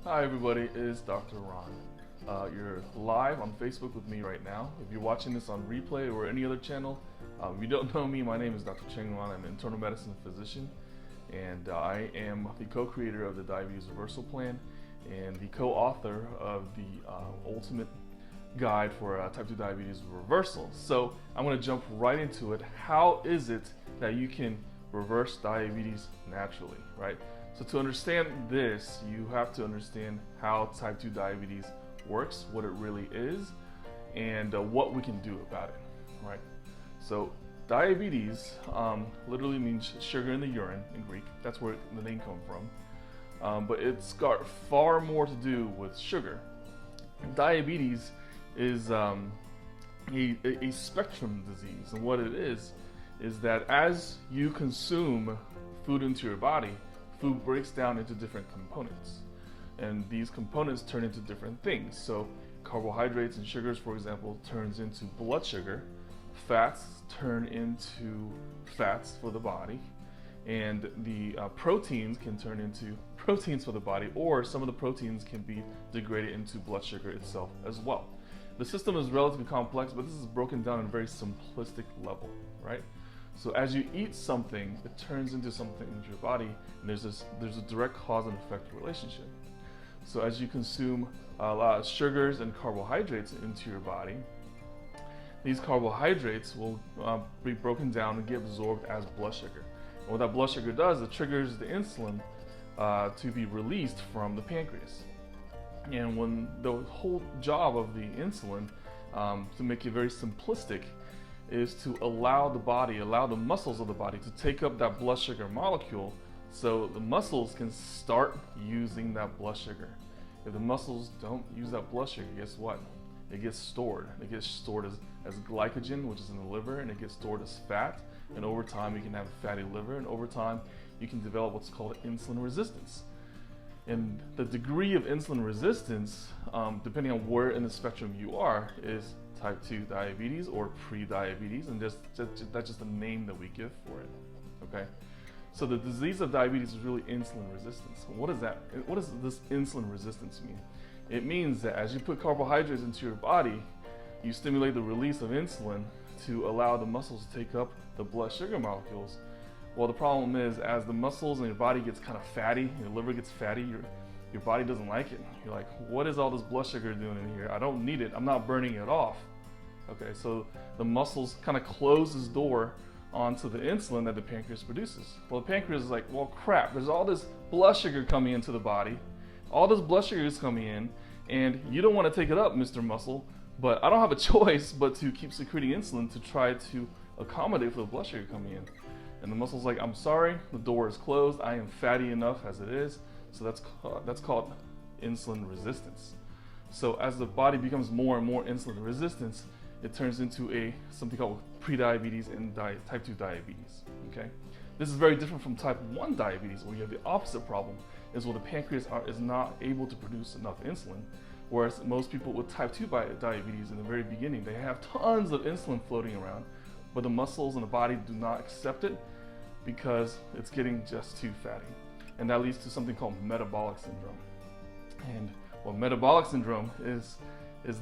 Hi everybody, it's Dr. Ron. You're live on Facebook with me right now. If you're watching this on replay or any other channel, if you don't know me, my name is Dr. Cheng Ron. I'm an internal medicine physician, and I am the co-creator of the Diabetes Reversal Plan and the co-author of the ultimate guide for type 2 diabetes reversal. So I'm going to jump right into it. How is it that you can reverse diabetes naturally, right? So to understand this, you have to understand how type 2 diabetes works, what it really is, and what we can do about it, right? So diabetes literally means sugar in the urine in Greek. That's where the name comes from. But it's got far more to do with sugar. Diabetes is a spectrum disease, and what it is that as you consume food into your body, food breaks down into different components, and these components turn into different things. So carbohydrates and sugars, for example, turns into blood sugar. Fats turn into fats for the body, and the proteins can turn into proteins for the body, or some of the proteins can be degraded into blood sugar itself as well. The system is relatively complex, but this is broken down in a very simplistic level, right? So as you eat something, it turns into something into your body, and there's a direct cause and effect relationship. So as you consume a lot of sugars and carbohydrates into your body, these carbohydrates will be broken down and get absorbed as blood sugar. And what that blood sugar does, it triggers the insulin to be released from the pancreas. And when the whole job of the insulin, to make it very simplistic, is to allow the muscles of the body to take up that blood sugar molecule, so the muscles can start using that blood sugar. If the muscles don't use that blood sugar, guess what? It gets stored. It gets stored as glycogen, which is in the liver, and it gets stored as fat. And over time, you can have a fatty liver, and over time, you can develop what's called insulin resistance. And the degree of insulin resistance, depending on where in the spectrum you are, is type 2 diabetes or pre-diabetes, and that's just the name that we give for it, okay? So the disease of diabetes is really insulin resistance. What is that? What does this insulin resistance mean? It means that as you put carbohydrates into your body, you stimulate the release of insulin to allow the muscles to take up the blood sugar molecules. Well, the problem is, as the muscles in your body gets kind of fatty, your liver gets fatty, your body doesn't like it. You're like, what is all this blood sugar doing in here? I don't need it. I'm not burning it off. Okay, so the muscles kind of close this door onto the insulin that the pancreas produces. Well, the pancreas is like, well, crap, there's all this blood sugar coming into the body. All this blood sugar is coming in, and you don't want to take it up, Mr. Muscle, but I don't have a choice but to keep secreting insulin to try to accommodate for the blood sugar coming in. And the muscle's like, I'm sorry, the door is closed. I am fatty enough as it is. So that's called insulin resistance. So as the body becomes more and more insulin resistance, it turns into something called prediabetes and type 2 diabetes. Okay, this is very different from type 1 diabetes, where you have the opposite problem, is where the pancreas is not able to produce enough insulin. Whereas most people with type 2 diabetes in the very beginning, they have tons of insulin floating around, but the muscles in the body do not accept it because it's getting just too fatty. And that leads to something called metabolic syndrome. And what metabolic syndrome is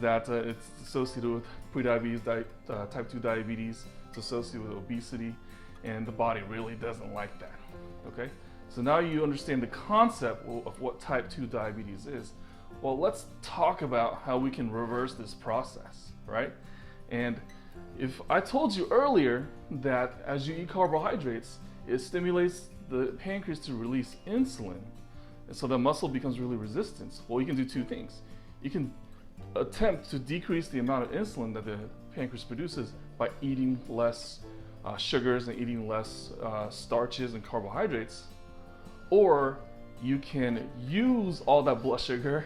that it's associated with prediabetes, type 2 diabetes, it's associated with obesity, and the body really doesn't like that, okay? So now you understand the concept of what type 2 diabetes is. Well, let's talk about how we can reverse this process, right? And if I told you earlier that as you eat carbohydrates, it stimulates the pancreas to release insulin, and so the muscle becomes really resistant. Well, you can do two things. You can attempt to decrease the amount of insulin that the pancreas produces by eating less sugars and eating less starches and carbohydrates, or you can use all that blood sugar,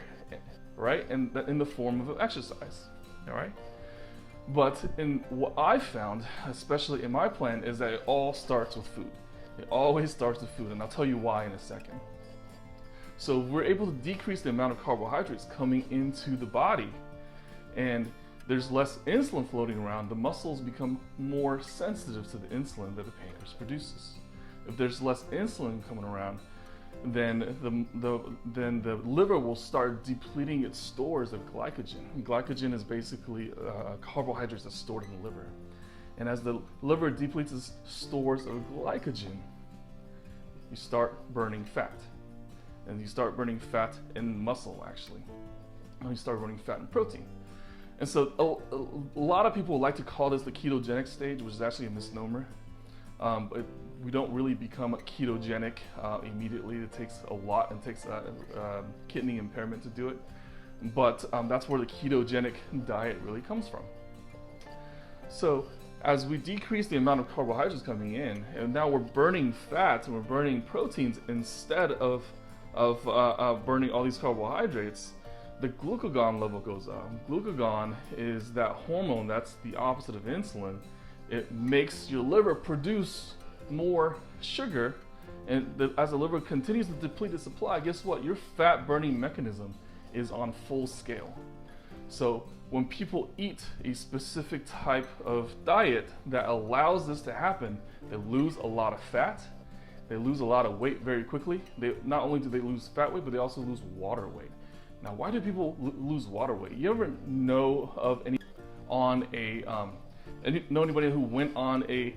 right, in the form of exercise, all right? But in what I found, especially in my plan, is that it all starts with food. It always starts with food, and I'll tell you why in a second. So we're able to decrease the amount of carbohydrates coming into the body, and there's less insulin floating around. The muscles become more sensitive to the insulin that the pancreas produces. If there's less insulin coming around, then the liver will start depleting its stores of glycogen. And glycogen is basically carbohydrates that's stored in the liver. And as the liver depletes its stores of glycogen, you start burning fat. And you start burning fat in muscle, actually. And you start burning fat in protein. And so a lot of people like to call this the ketogenic stage, which is actually a misnomer. But we don't really become ketogenic immediately. It takes a lot and takes kidney impairment to do it. But that's where the ketogenic diet really comes from. So as we decrease the amount of carbohydrates coming in, and now we're burning fats and we're burning proteins instead of burning all these carbohydrates, the glucagon level goes up. Glucagon is that hormone that's the opposite of insulin. It makes your liver produce more sugar, and as the liver continues to deplete the supply, guess what? Your fat burning mechanism is on full scale. So when people eat a specific type of diet that allows this to happen, they lose a lot of fat, they lose a lot of weight very quickly. Not only do they lose fat weight, but they also lose water weight. Now, why do people lose water weight? You ever know of anybody who went on a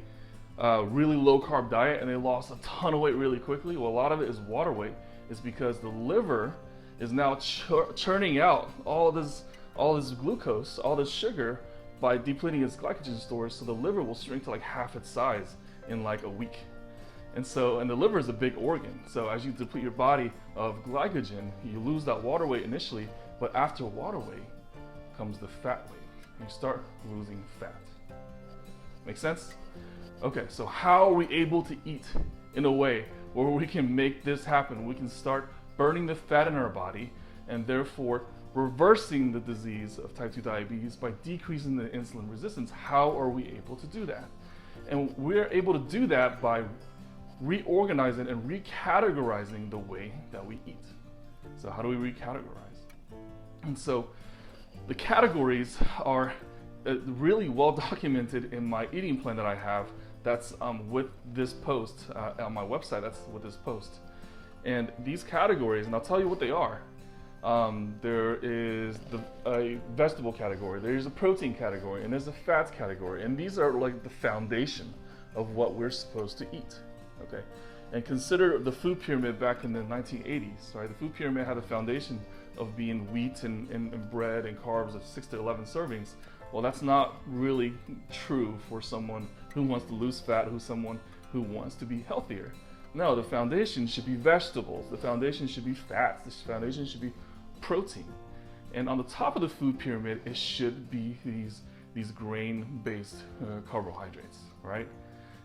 really low carb diet and they lost a ton of weight really quickly? Well, a lot of it is water weight. It's because the liver is now churning out all this glucose, all this sugar, by depleting its glycogen stores, so the liver will shrink to like half its size in like a week. And the liver is a big organ. So as you deplete your body of glycogen, you lose that water weight initially, but after water weight comes the fat weight. You start losing fat. Make sense? Okay, so how are we able to eat in a way where we can make this happen? We can start burning the fat in our body and therefore reversing the disease of type 2 diabetes by decreasing the insulin resistance. How are we able to do that? And we're able to do that by reorganizing and recategorizing the way that we eat. So how do we recategorize? And so the categories are really well documented in my eating plan that I have. That's with this post on my website. That's with this post. And these categories, and I'll tell you what they are. There is a vegetable category, there's a protein category, and there's a fats category. And these are like the foundation of what we're supposed to eat. Okay, and consider the food pyramid back in the 1980s. Right, the food pyramid had a foundation of being wheat and bread and carbs of 6 to 11 servings. Well, that's not really true for someone who wants to lose fat, someone who wants to be healthier. No, the foundation should be vegetables. The foundation should be fats. The foundation should be protein. And on the top of the food pyramid, it should be these grain-based carbohydrates, right?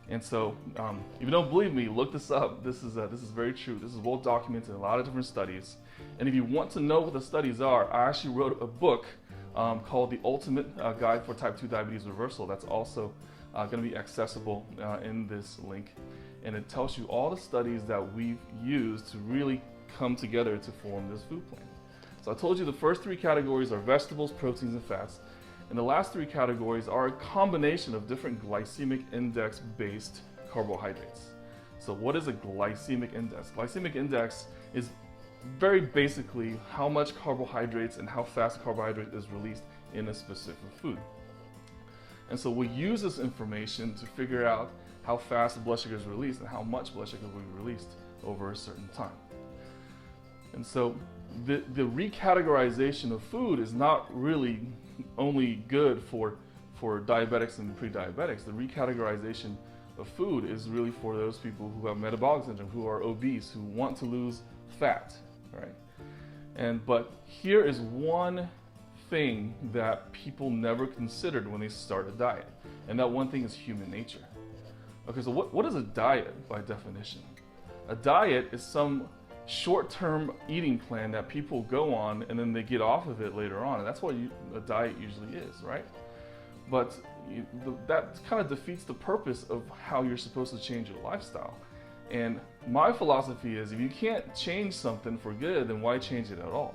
And so, if you don't believe me, look this up. This is very true. This is well documented in a lot of different studies. And if you want to know what the studies are, I actually wrote a book called The Ultimate Guide for Type 2 Diabetes Reversal. That's also going to be accessible in this link. And it tells you all the studies that we've used to really come together to form this food plan. So I told you the first three categories are vegetables, proteins, and fats. And the last three categories are a combination of different glycemic index based carbohydrates. So what is a glycemic index? Glycemic index is very basically how much carbohydrates and how fast carbohydrate is released in a specific food. And so we use this information to figure out how fast the blood sugar is released and how much blood sugar will be released over a certain time. And so the recategorization of food is not really only good for diabetics and pre-diabetics. The recategorization of food is really for those people who have metabolic syndrome, who are obese, who want to lose fat, right? But here is one thing that people never considered when they start a diet, and that one thing is human nature. Okay, so what is a diet by definition? A diet is some short-term eating plan that people go on and then they get off of it later on, and that's what a diet usually is, right? But that kind of defeats the purpose of how you're supposed to change your lifestyle. And my philosophy is, if you can't change something for good, then why change it at all?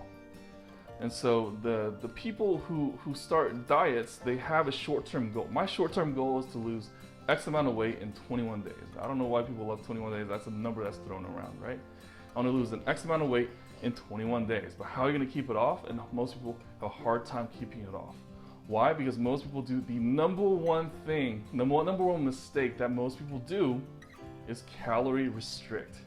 And so the people who start diets, they have a short-term goal. My short-term goal is to lose X amount of weight in 21 days. I don't know why people love 21 days. That's a number that's thrown around, right? I want to lose an X amount of weight in 21 days. But how are you going to keep it off? And most people have a hard time keeping it off. Why? Because most people do the number one mistake that most people do is calorie restrict,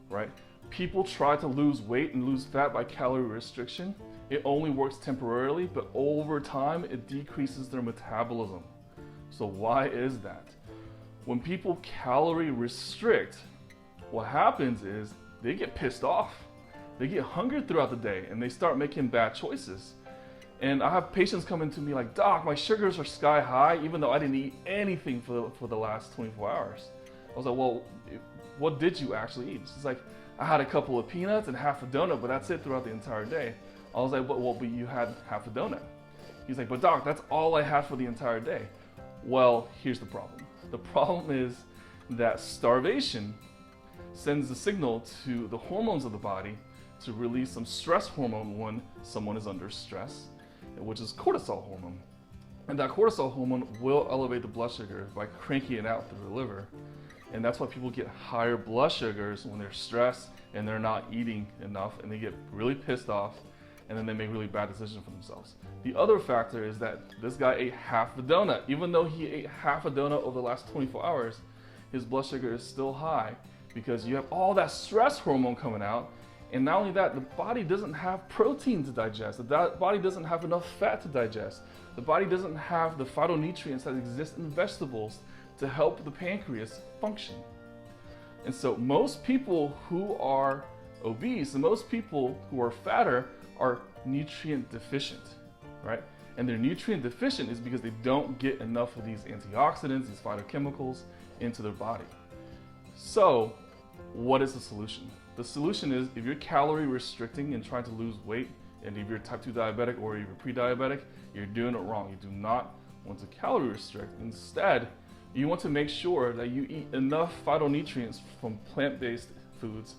right? People try to lose weight and lose fat by calorie restriction. It only works temporarily, but over time, it decreases their metabolism. So why is that? When people calorie restrict, what happens is they get pissed off. They get hungry throughout the day and they start making bad choices. And I have patients coming to me like, "Doc, my sugars are sky high even though I didn't eat anything for the last 24 hours. I was like, "Well, what did you actually eat?" She's like, "I had a couple of peanuts and half a donut, but that's it throughout the entire day." I was like, but you had half a donut." He's like, "But doc, that's all I had for the entire day." Well, here's the problem. The problem is that starvation sends a signal to the hormones of the body to release some stress hormone when someone is under stress, which is cortisol hormone. And that cortisol hormone will elevate the blood sugar by cranking it out through the liver. And that's why people get higher blood sugars when they're stressed and they're not eating enough and they get really pissed off and then they make really bad decisions for themselves. The other factor is that this guy ate half a donut. Even though he ate half a donut over the last 24 hours, his blood sugar is still high because you have all that stress hormone coming out. And not only that, the body doesn't have protein to digest. The body doesn't have enough fat to digest. The body doesn't have the phytonutrients that exist in vegetables to help the pancreas function. And so most people who are obese and most people who are fatter are nutrient deficient, right? And they're nutrient deficient is because they don't get enough of these antioxidants, these phytochemicals into their body. So what is the solution? The solution is if you're calorie restricting and trying to lose weight, and if you're type 2 diabetic or you're pre-diabetic, you're doing it wrong. You do not want to calorie restrict. Instead, you want to make sure that you eat enough phytonutrients from plant-based foods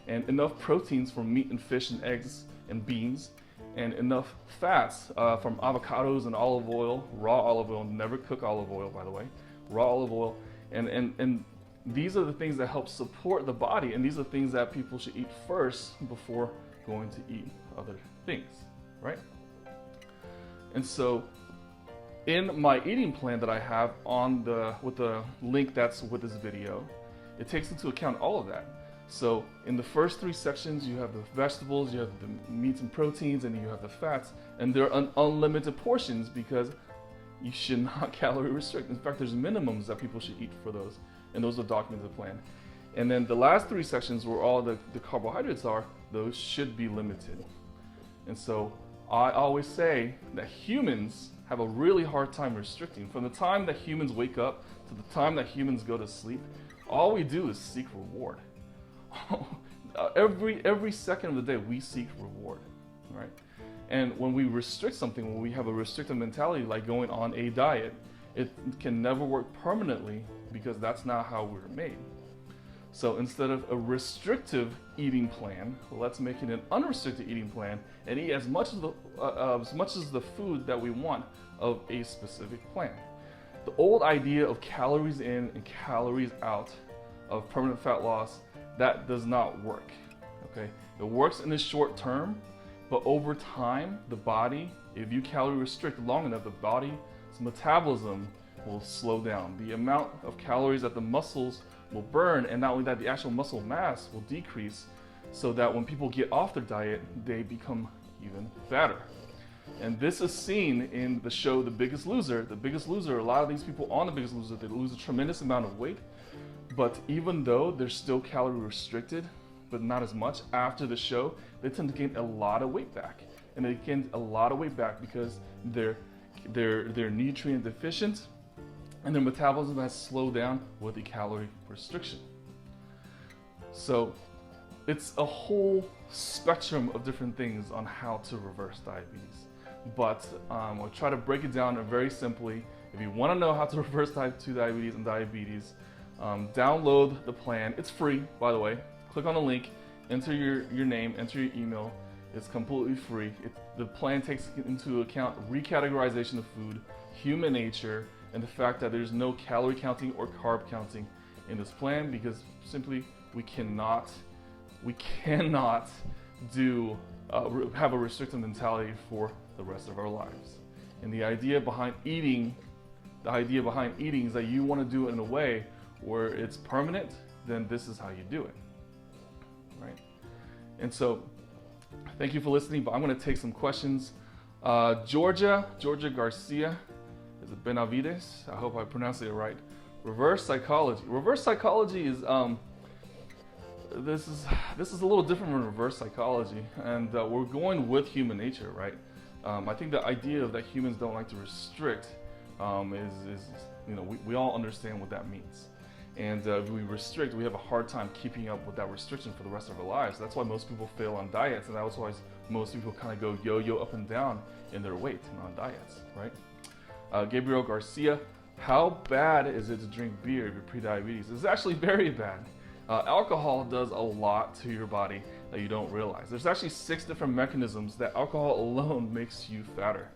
and enough proteins from meat and fish and eggs and beans and enough fats from avocados and olive oil, raw olive oil, never cook olive oil by the way, raw olive oil, and these are the things that help support the body, and these are things that people should eat first before going to eat other things, right? And so in my eating plan that I have with the link that's with this video, it takes into account all of that. So in the first 3 sections, you have the vegetables, you have the meats and proteins, and you have the fats, and they're unlimited portions because you should not calorie restrict. In fact, there's minimums that people should eat for those, and those are documented in the plan. And then the last 3 sections where all the carbohydrates are, those should be limited. And so I always say that humans have a really hard time restricting. From the time that humans wake up to the time that humans go to sleep, all we do is seek reward. Every second of the day we seek reward, right? And when we restrict something, when we have a restrictive mentality like going on a diet, it can never work permanently because that's not how we're made. So instead of a restrictive eating plan, let's make it an unrestricted eating plan and eat as much as the food that we want of a specific plan. The old idea of calories in and calories out of permanent fat loss, that does not work, okay? It works in the short term, but over time, the body, if you calorie restrict long enough, the body's metabolism will slow down. The amount of calories that the muscles will burn, and not only that, the actual muscle mass will decrease so that when people get off their diet, they become even fatter. And this is seen in the show The Biggest Loser. The Biggest Loser, a lot of these people on The Biggest Loser, they lose a tremendous amount of weight, but even though they're still calorie restricted, but not as much after the show, they tend to gain a lot of weight back. And they gain a lot of weight back because they're nutrient deficient and their metabolism has slowed down with the calorie restriction. So it's a whole spectrum of different things on how to reverse diabetes. But I'll try to break it down very simply. If you want to know how to reverse type 2 diabetes and diabetes, download the plan. It's free, by the way. Click on the link, enter your name, enter your email. It's completely free. The plan takes into account recategorization of food, human nature, and the fact that there's no calorie counting or carb counting in this plan because simply we cannot we cannot do have a restrictive mentality for the rest of our lives. And the idea behind eating is that you want to do it in a way where it's permanent. Then this is how you do it, right? And so, thank you for listening. But I'm going to take some questions. Georgia Garcia, is it Benavides? I hope I pronounced it right. Reverse psychology. Reverse psychology is this is a little different from reverse psychology, and we're going with human nature, right? I think the idea of that humans don't like to restrict is we all understand what that means, and if we restrict, we have a hard time keeping up with that restriction for the rest of our lives. That's why most people fail on diets, and that's why most people kind of go yo-yo up and down in their weight and on diets, right? Gabriel Garcia, how bad is it to drink beer if you're pre-diabetes? It's actually very bad. Alcohol does a lot to your body that you don't realize. There's actually 6 different mechanisms that alcohol alone makes you fatter.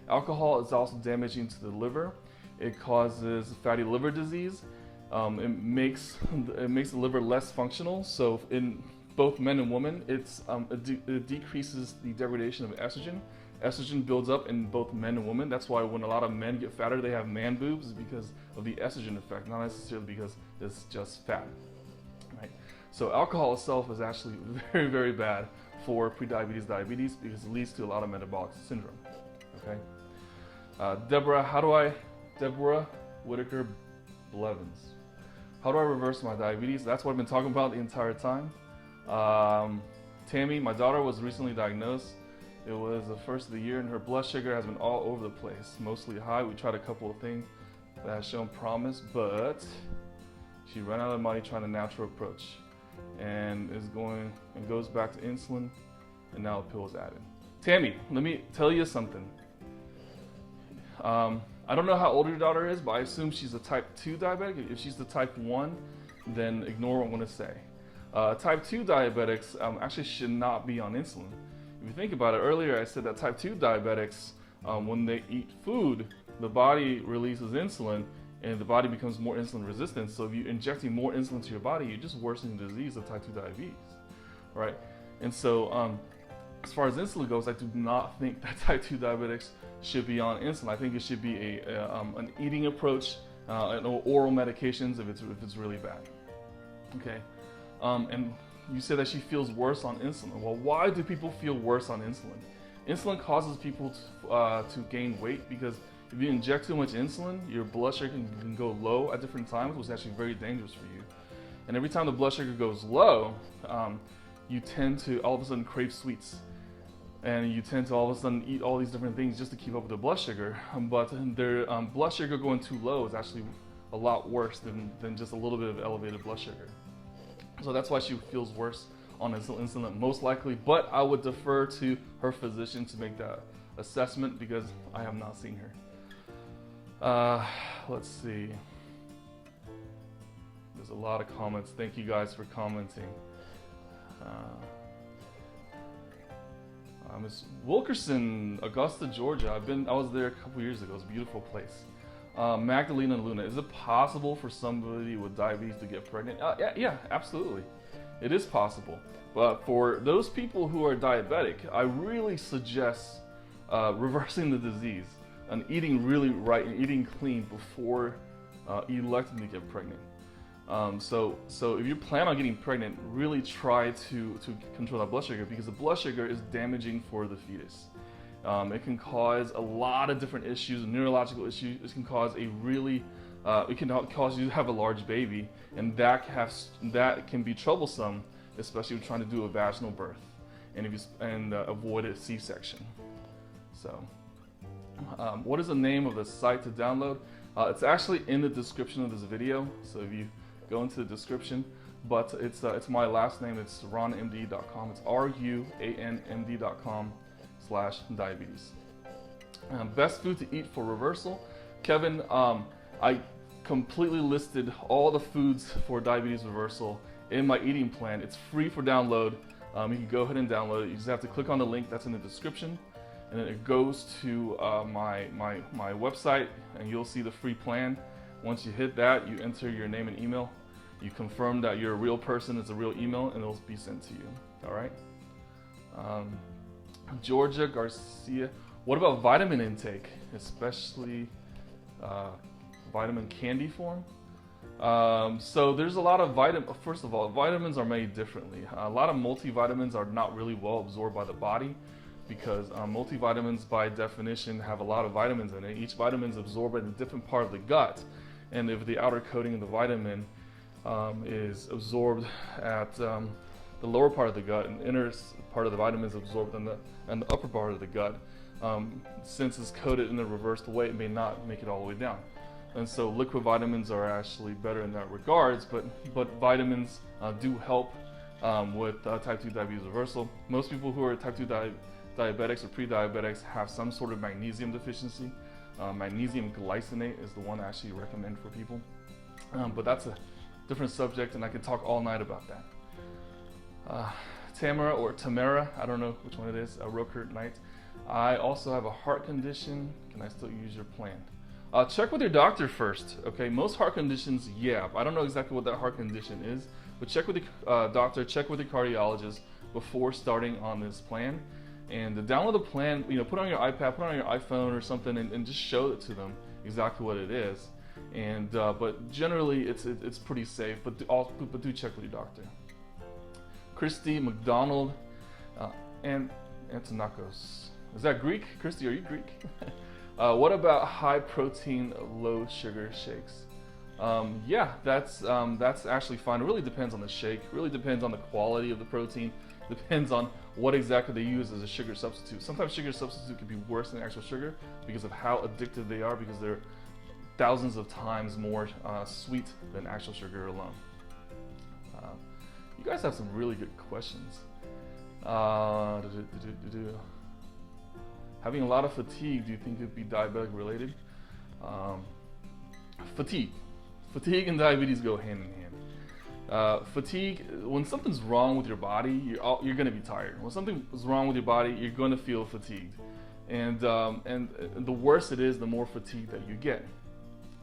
Alcohol is also damaging to the liver. It causes fatty liver disease. It makes the liver less functional. So in both men and women, it decreases the degradation of estrogen. Estrogen builds up in both men and women. That's why when a lot of men get fatter, they have man boobs, because of the estrogen effect, not necessarily because it's just fat. Right? So alcohol itself is actually very, very bad for prediabetes, diabetes, because it leads to a lot of metabolic syndrome. Okay. Deborah Whitaker Blevins. How do I reverse my diabetes? That's what I've been talking about the entire time. Tammy, my daughter was recently diagnosed. It was the first of the year, and her blood sugar has been all over the place, mostly high. We tried a couple of things that have shown promise, but she ran out of money trying a natural approach, and goes back to insulin, and now a pill is added. Tammy, let me tell you something. I don't know how old your daughter is, but I assume she's a type 2 diabetic. If she's the type 1, then ignore what I'm going to say. Type 2 diabetics actually should not be on insulin. If you think about it, earlier I said that type 2 diabetics, when they eat food, the body releases insulin, and the body becomes more insulin resistant. So if you're injecting more insulin to your body, you're just worsening the disease of type 2 diabetes, right? And so as far as insulin goes, I do not think that type 2 diabetics should be on insulin. I think it should be an eating approach and oral medications if it's really bad. Okay, and you said that she feels worse on insulin. Well, why do people feel worse on insulin? Insulin causes people to gain weight because if you inject too much insulin, your blood sugar can go low at different times, which is actually very dangerous for you. And every time the blood sugar goes low, you tend to all of a sudden crave sweets. And you tend to all of a sudden eat all these different things just to keep up with their blood sugar. But their blood sugar going too low is actually a lot worse than just a little bit of elevated blood sugar. So that's why she feels worse on insulin, most likely. But I would defer to her physician to make that assessment because I have not seen her. Let's see. There's a lot of comments. Thank you guys for commenting. Miss Wilkerson, Augusta, Georgia. I was there a couple years ago. It's a beautiful place. Magdalena Luna, is it possible for somebody with diabetes to get pregnant? Yeah, absolutely. It is possible. But for those people who are diabetic, I really suggest reversing the disease and eating really right and eating clean before electing to get pregnant. So if you plan on getting pregnant, really try to control that blood sugar, because the blood sugar is damaging for the fetus. It can cause a lot of different issues, neurological issues. It can cause it can cause you to have a large baby, and that can be troublesome, especially if you're trying to do a vaginal birth and avoid a C-section. So, what is the name of the site to download? It's actually in the description of this video. So if you go into the description, but it's my last name. It's ruanmd.com. It's RUANMD.com/diabetes. Best food to eat for reversal. Kevin, I completely listed all the foods for diabetes reversal in my eating plan. It's free for download. You can go ahead and download it. You just have to click on the link that's in the description, and then it goes to my website, and you'll see the free plan. Once you hit that, you enter your name and email, You confirm that you're a real person, it's a real email, and it'll be sent to you. All right. Georgia Garcia, what about vitamin intake, especially vitamin candy form? So there's a lot of first of all, vitamins are made differently. A lot of multivitamins are not really well absorbed by the body because multivitamins by definition have a lot of vitamins in it. Each vitamin is absorbed in a different part of the gut. And if the outer coating of the vitamin is absorbed at the lower part of the gut, and the inner part of the vitamin is absorbed in the upper part of the gut, since it's coated in a reversed way, it may not make it all the way down. And so liquid vitamins are actually better in that regards, but vitamins do help with type 2 diabetes reversal. Most people who are type 2 diabetics or pre-diabetics have some sort of magnesium deficiency. Magnesium glycinate is the one I actually recommend for people. But that's a different subject, and I could talk all night about that. Tamara or Tamara, I don't know which one it is, Roker Knight. I also have a heart condition. Can I still use your plan? Check with your doctor first, okay? Most heart conditions, yeah. I don't know exactly what that heart condition is, but check with the doctor, check with the cardiologist before starting on this plan. And download the plan, put it on your iPad, put it on your iPhone or something, and just show it to them exactly what it is. And but generally, it's pretty safe. But do check with your doctor. Christy McDonald and Antonakos. Is that Greek? Christy, are you Greek? What about high protein, low sugar shakes? Yeah, that's actually fine. It really depends on the shake. It really depends on the quality of the protein. Depends on what exactly they use as a sugar substitute. Sometimes sugar substitute can be worse than actual sugar because of how addictive they are, because they're thousands of times more sweet than actual sugar alone. You guys have some really good questions. Having a lot of fatigue, do you think it would be diabetic related? Fatigue and diabetes go hand in hand. Fatigue, when something's wrong with your body, you're going to be tired. When something's wrong with your body, you're going to feel fatigued. And the worse it is, the more fatigue that you get.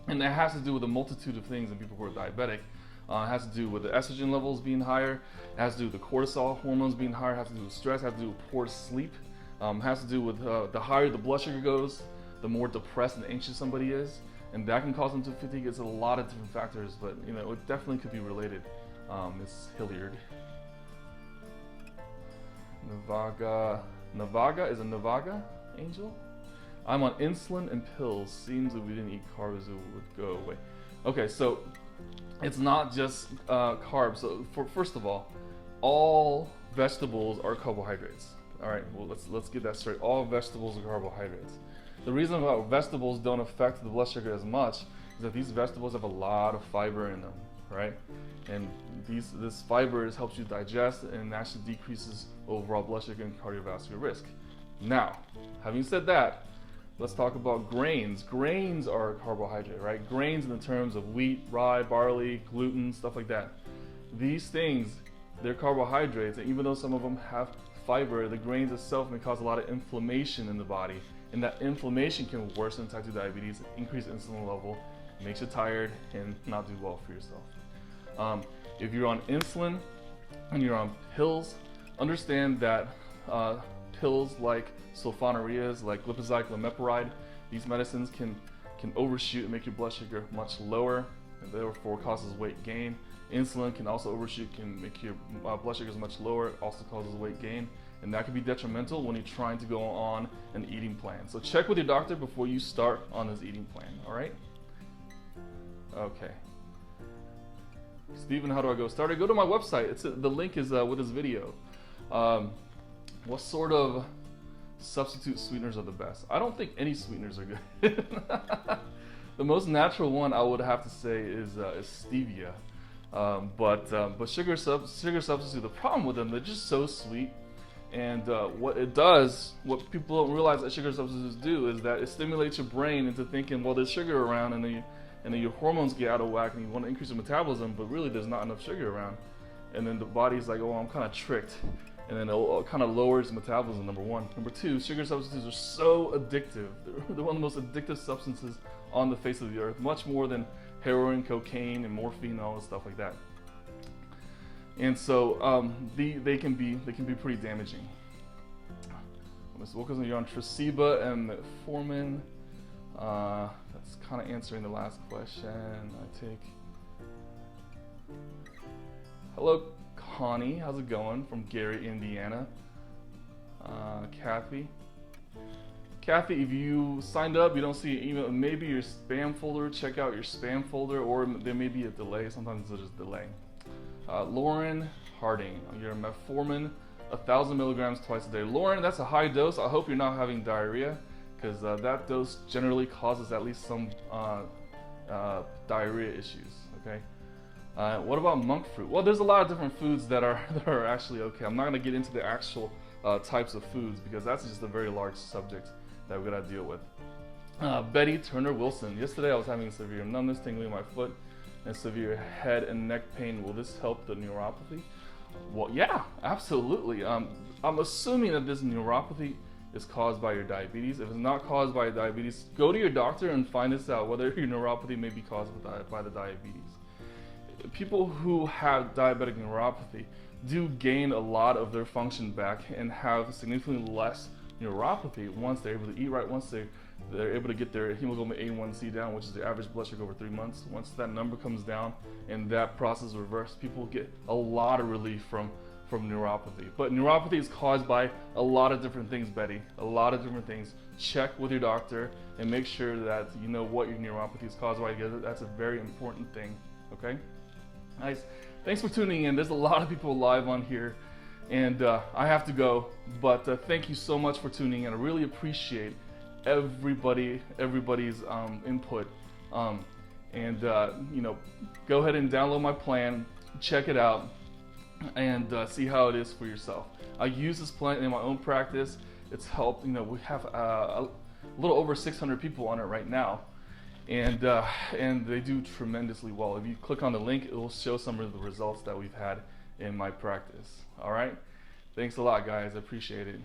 And that has to do with a multitude of things in people who are diabetic. It has to do with the estrogen levels being higher. It has to do with the cortisol hormones being higher. It has to do with stress. It has to do with poor sleep. It has to do with the higher the blood sugar goes, the more depressed and anxious somebody is. And that can cause them to fatigue. It's a lot of different factors, but it definitely could be related. Ms. Hilliard. Navaga is a Navaga angel? I'm on insulin and pills. Seems if we didn't eat carbs, it would go away. Okay, so it's not just carbs. So first of all vegetables are carbohydrates. All right, well let's get that straight. All vegetables are carbohydrates. The reason why vegetables don't affect the blood sugar as much is that these vegetables have a lot of fiber in them, right? And this fiber helps you digest and actually decreases overall blood sugar and cardiovascular risk. Now, having said that, let's talk about grains. Grains are a carbohydrate, right? Grains in the terms of wheat, rye, barley, gluten, stuff like that. These things, they're carbohydrates, and even though some of them have fiber, the grains itself may cause a lot of inflammation in the body, and that inflammation can worsen type 2 diabetes, increase insulin level, makes you tired, and not do well for yourself. If you're on insulin and you're on pills, understand that pills like sulfonylureas, like glipizide, glimepiride, these medicines can overshoot and make your blood sugar much lower, and therefore causes weight gain. Insulin can also overshoot, can make your blood sugars much lower, also causes weight gain, and that can be detrimental when you're trying to go on an eating plan. So check with your doctor before you start on this eating plan, all right? Okay. Stephen, how do I go started? Go to my website. The link is with this video. What sort of substitute sweeteners are the best? I don't think any sweeteners are good. The most natural one I would have to say is stevia. But sugar substitute, the problem with them, they're just so sweet. And what people don't realize that sugar substitutes do is that it stimulates your brain into thinking, well, there's sugar around, and then your hormones get out of whack, and you want to increase your metabolism, but really there's not enough sugar around. And then the body's like, oh, I'm kind of tricked. And then it kind of lowers metabolism, number one. Number two, sugar substitutes are so addictive. They're one of the most addictive substances on the face of the earth, much more than heroin, cocaine, and morphine, all this stuff like that. And so they can be pretty damaging. What goes on? You're on Tresiba and metformin. That's kind of answering the last question. I take. Hello, Connie. How's it going? From Gary, Indiana. Kathy. Kathy, if you signed up, you don't see an email, maybe your spam folder. Check out your spam folder, or there may be a delay. Sometimes there's just delay. Lauren Harding, you're metformin, 1,000 milligrams twice a day. Lauren, that's a high dose. I hope you're not having diarrhea, because that dose generally causes at least some diarrhea issues. Okay. What about monk fruit? Well, there's a lot of different foods that are actually okay. I'm not going to get into the actual types of foods because that's just a very large subject that we gotta deal with. Betty Turner Wilson. Yesterday I was having severe numbness, tingling in my foot, and severe head and neck pain. Will this help the neuropathy? Well, yeah, absolutely. I'm assuming that this neuropathy is caused by your diabetes. If it's not caused by diabetes, go to your doctor and find this out, whether your neuropathy may be caused by the diabetes. People who have diabetic neuropathy do gain a lot of their function back and have significantly less neuropathy once they're able to eat right, once they're able to get their hemoglobin A1C down, which is the average blood sugar over 3 months. Once that number comes down and that process is reversed, people get a lot of relief from neuropathy. But neuropathy is caused by a lot of different things, Betty. A lot of different things. Check with your doctor and make sure that you know what your neuropathy is caused by. That's a very important thing. Okay? Nice. Thanks for tuning in. There's a lot of people live on here, and I have to go. But thank you so much for tuning in. I really appreciate everybody's input. You know, go ahead and download my plan, check it out, and see how it is for yourself. I use this plan in my own practice. It's helped. You know, we have a little over 600 people on it right now. And they do tremendously well. If you click on the link, it will show some of the results that we've had in my practice. All right? Thanks a lot, guys. I appreciate it.